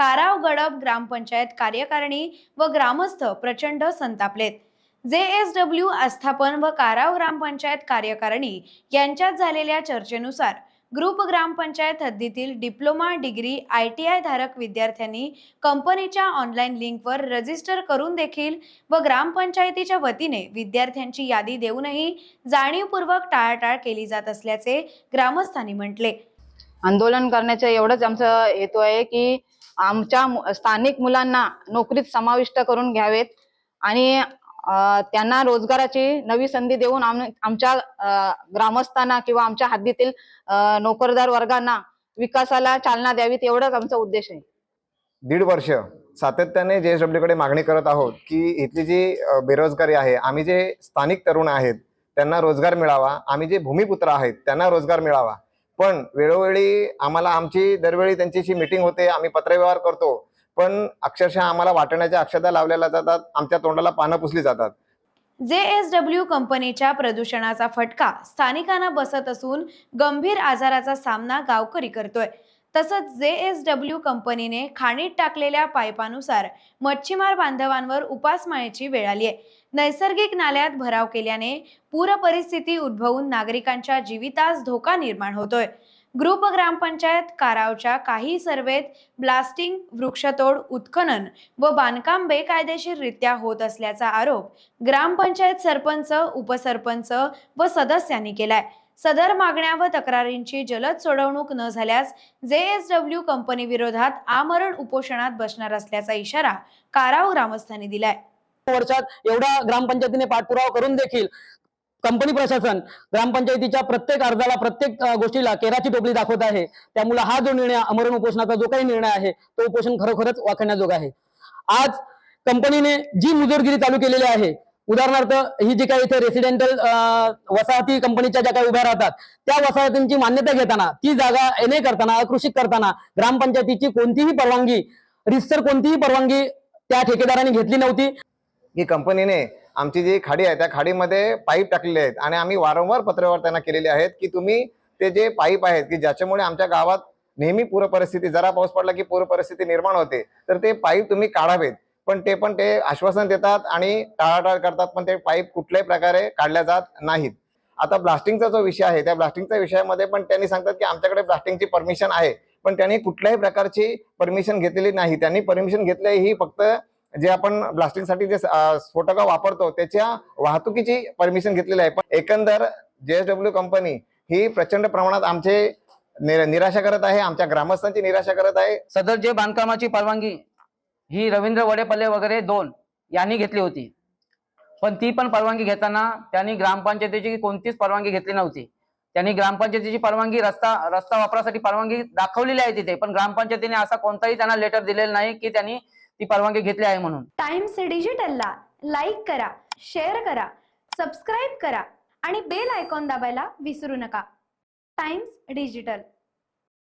काराव गडब ग्रामपंचायत कार्यकारिणी व ग्रामस्थ प्रचंड संतापलेत। JSW आस्थापन व काराव ग्रामपंचायत कार्यकारिणी यांच्यात झालेल्या चर्चेनुसार ग्रुप ग्रामपंचायत हद्दीतील डिप्लोमा डिग्री ITI धारक विद्यार्थ्यांनी कंपनीच्या ऑनलाईन लिंकवर रजिस्टर करून देखील व ग्रामपंचायतीच्या वतीने विद्यार्थ्यांची यादी देऊनही जाणीवपूर्वक टाळाटाळ केली जात असल्याचे ग्रामस्थांनी म्हटले। आंदोलन करण्याचा एवढंच आमचा हेतू आहे की आमच्या स्थानिक मुलांना नोकरीत समाविष्ट करून घ्यावेत आणि त्यांना रोजगाराची नवी संधी देऊन आमच्या ग्रामस्थांना किंवा आमच्या हद्दीतील नोकरदार वर्गांना विकासाला चालना द्यावी, एवढाच आमचा उद्देश आहे। 1.5 वर्ष सातत्याने JSW कडे मागणी करत आहोत की इथली जी बेरोजगारी आहे, आम्ही जे स्थानिक तरुण आहेत त्यांना रोजगार मिळावा, आम्ही जे भूमिपुत्र आहेत त्यांना रोजगार मिळावा। पण वेळोवेळी आम्हाला आमची दरवेळी त्यांच्याशी मीटिंग होते, आम्ही पत्रव्यवहार करतो, पण अक्षरशः आम्हाला वाटण्याच्या अक्षता लावलेल्या जातात, आमच्या तोंडाला पानं पुसली जातात। JSW कंपनीच्या प्रदूषणाचा फटका स्थानिकांना बसत असून गंभीर आजाराचा सामना गावकरी करतोय। तसंच JSW कंपनीने खाणीत टाकलेल्या पाईपानुसार मच्छीमार बांधवांवर उपासमारीची वेळ आली आहे। नैसर्गिक नाल्यात भराव केल्याने पूर परिस्थिती उद्भवून नागरिकांच्या जीवितास धोका निर्माण होतोय। ग्रुप ग्रामपंचायत कारावच्या काही सर्वेत ब्लास्टिंग, वृक्षतोड, उत्खनन व बांधकाम बेकायदेशीररित्या होत असल्याचा आरोप ग्रामपंचायत सरपंच, उपसरपंच व सदस्यांनी केलाय। सदर मागण्या व तक्रारींची जलद सोडवणूक न झाल्यास JSW कंपनी विरोधात आमरण उपोषणात बसणार असल्याचा इशारा काराव ग्रामस्थांनी दिलाय। वर्षात एवढा ग्रामपंचायतीने पाठपुरावा करून देखील कंपनी प्रशासन ग्रामपंचायतीच्या प्रत्येक अर्जाला, प्रत्येक गोष्टीला केराची टोपली दाखवत आहे। त्यामुळे हा जो निर्णय, आमरण उपोषणाचा जो काही निर्णय आहे, तो उपोषण खरोखरच वाखाणण्याजोगा आहे। आज कंपनीने जी मुजोरगिरी चालू केलेली आहे, उदाहरणार्थ ही जी काही इथे रेसिडेंटल वसाहती कंपनीच्या ज्या काही उभ्या राहतात, त्या वसाहतींची मान्यता घेताना, ती जागा NA करताना, अकृषित करताना ग्रामपंचायतीची कोणतीही परवानगी, रितसर कोणतीही परवानगी त्या ठेकेदारांनी घेतली नव्हती। की कंपनीने आमची जी खाडी आहे त्या खाडीमध्ये पाईप टाकलेले आहेत आणि आम्ही वारंवार पत्रव्यवहार त्यांना केलेले आहेत की तुम्ही ते जे पाईप आहेत की ज्याच्यामुळे आमच्या गावात नेहमी पूर परिस्थिती, जरा पाऊस पडला की पूर परिस्थिती निर्माण होते, तर ते पाईप तुम्ही काढावेत। पण ते आश्वासन देतात आणि टाळाटाळ करतात, पण ते पाईप कुठल्याही प्रकारे काढल्या जात नाहीत। आता ब्लास्टिंगचा जो विषय आहे, त्या ब्लास्टिंगच्या विषयामध्ये पण त्यांनी सांगतात की आमच्याकडे ब्लास्टिंगची परमिशन आहे, पण त्यांनी कुठल्याही प्रकारची परमिशन घेतलेली नाही। त्यांनी परमिशन घेतली ही फक्त जे आपण ब्लास्टिंगसाठी जे स्फोटक वापरतो त्याच्या वाहतुकीची परमिशन घेतलेली आहे। पण एकंदर JSW कंपनी ही प्रचंड प्रमाणात आमचे निराशा करत आहे, आमच्या ग्रामस्थांची निराशा करत आहे। सदर जे बांधकामाची परवानगी ही रवींद्र वडेपल्ले वगैरे 2 यांनी घेतली होती, पण ती पण परवानगी घेताना त्यांनी ग्रामपंचायतीची कोणतीच परवानगी घेतली नव्हती। त्यांनी ग्रामपंचायतीची परवानगी रस्ता वापरासाठी परवानगी दाखवलेली आहे तिथे, पण ग्रामपंचायतीने असा कोणताही त्यांना लेटर दिलेला नाही की त्यांनी ती परवानगी घेतली आहे म्हणून। टाइम्स डिजिटलला लाईक करा, शेअर करा, सबस्क्राईब करा आणि बेल आयकॉन दाबायला विसरू नका। Times digital.